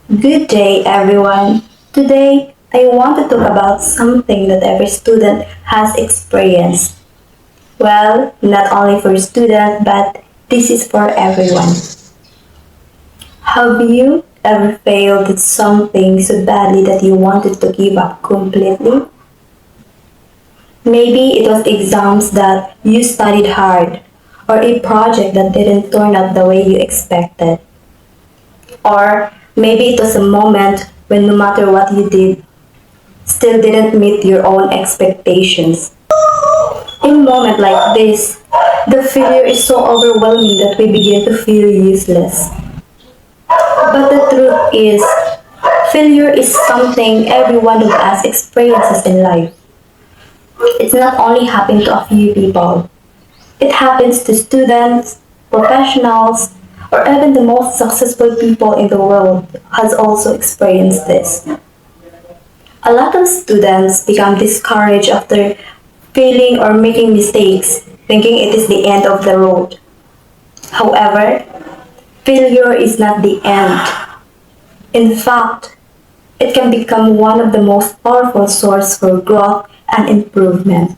Good day, everyone. Today, I want to talk about something that every student has experienced. Well, not only for students, but this is for everyone. Have you ever failed at something so badly that you wanted to give up completely? Maybe it was exams that you studied hard, or a project that didn't turn out the way you expected. Or maybe it was a moment when no matter what you did, still didn't meet your own expectations. In a moment like this, the failure is so overwhelming that we begin to feel useless. But the truth is, failure is something every one of us experiences in life. It's not only happening to a few people. It happens to students, professionals, or even the most successful people in the world has also experienced this. A lot of students become discouraged after failing or making mistakes, thinking it is the end of the road. However, failure is not the end. In fact, it can become one of the most powerful sources for growth and improvement.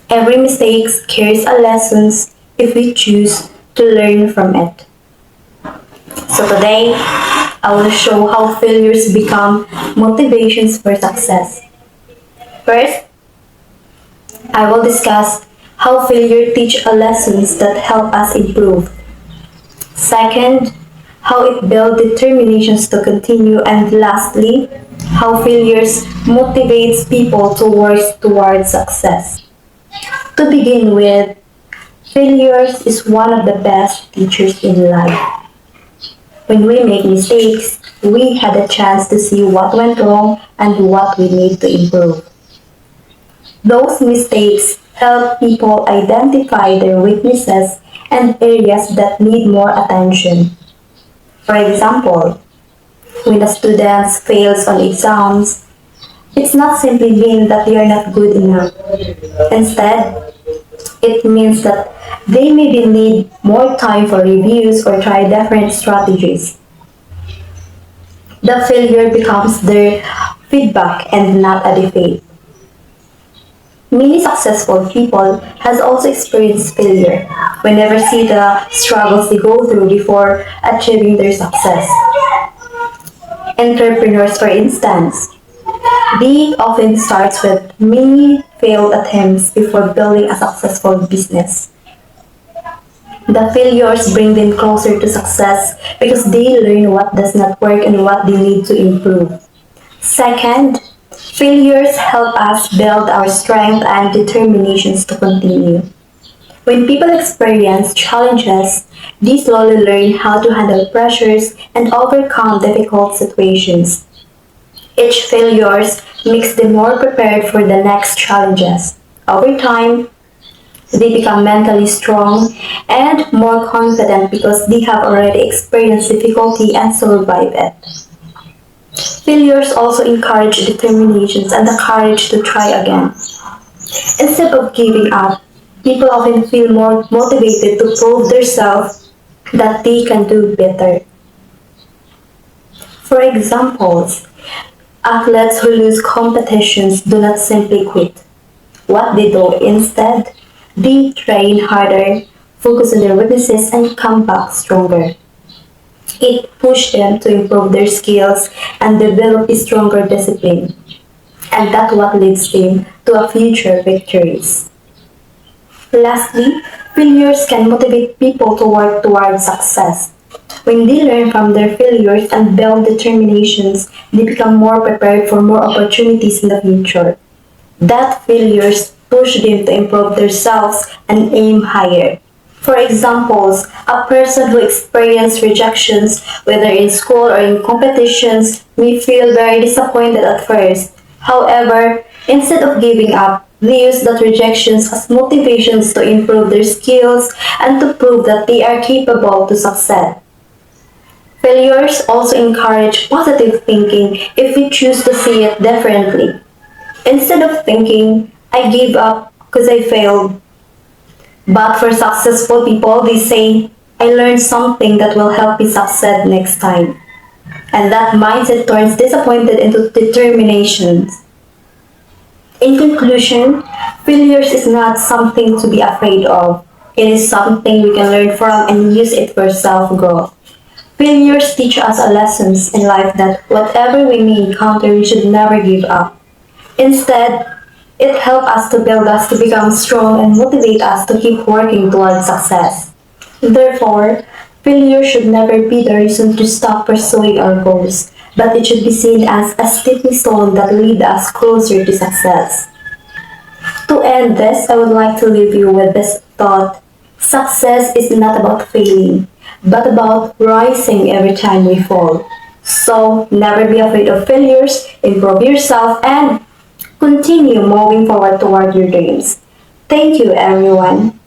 Every mistake carries a lesson if we choose to learn from it. So today, I will show how failures become motivations for success. First, I will discuss how failure teach us lessons that help us improve. Second, how it builds determinations to continue. And lastly, how failures motivates people to work towards success. To begin with, failures is one of the best teachers in life. When we make mistakes, we had a chance to see what went wrong and what we need to improve. Those mistakes help people identify their weaknesses and areas that need more attention. For example, when a student fails on exams, it's not simply mean that they are not good enough. Instead, it means that they maybe need more time for reviews or try different strategies. The failure becomes their feedback and not a defeat. Many successful people has also experienced failure whenever see the struggles they go through before achieving their success. Entrepreneurs, for instance, they often start with many failed attempts before building a successful business. The failures bring them closer to success because they learn what does not work and what they need to improve. Second, failures help us build our strength and determinations to continue. When people experience challenges, they slowly learn how to handle pressures and overcome difficult situations. Each failure makes them more prepared for the next challenges. Over time, they become mentally strong and more confident because they have already experienced difficulty and survived it. Failures also encourage determinations and the courage to try again. Instead of giving up, people often feel more motivated to prove themselves that they can do better. For examples, athletes who lose competitions do not simply quit. What they do instead, they train harder, focus on their weaknesses, and come back stronger. It pushed them to improve their skills and develop a stronger discipline. And that's what leads them to a future victories. Lastly, failures can motivate people to work towards success. When they learn from their failures and build determinations, they become more prepared for more opportunities in the future. That failures push them to improve themselves and aim higher. For examples, a person who experiences rejections, whether in school or in competitions, may feel very disappointed at first. However, instead of giving up, they use that rejections as motivations to improve their skills and to prove that they are capable to succeed. Failures also encourage positive thinking if we choose to see it differently. Instead of thinking, I gave up because I failed. But for successful people, they say, I learned something that will help me succeed next time. And that mindset turns disappointment into determination. In conclusion, failures is not something to be afraid of. It is something we can learn from and use it for self-growth. Failures teach us a lessons in life that whatever we may encounter, we should never give up. Instead, it helps us to build us to become strong and motivate us to keep working towards success. Therefore, failure should never be the reason to stop pursuing our goals, but it should be seen as a stepping stone that lead us closer to success. To end this, I would like to leave you with this thought. Success is not about failing, but about rising every time we fall. So, never be afraid of failures, improve yourself, and continue moving forward toward your dreams. Thank you, everyone.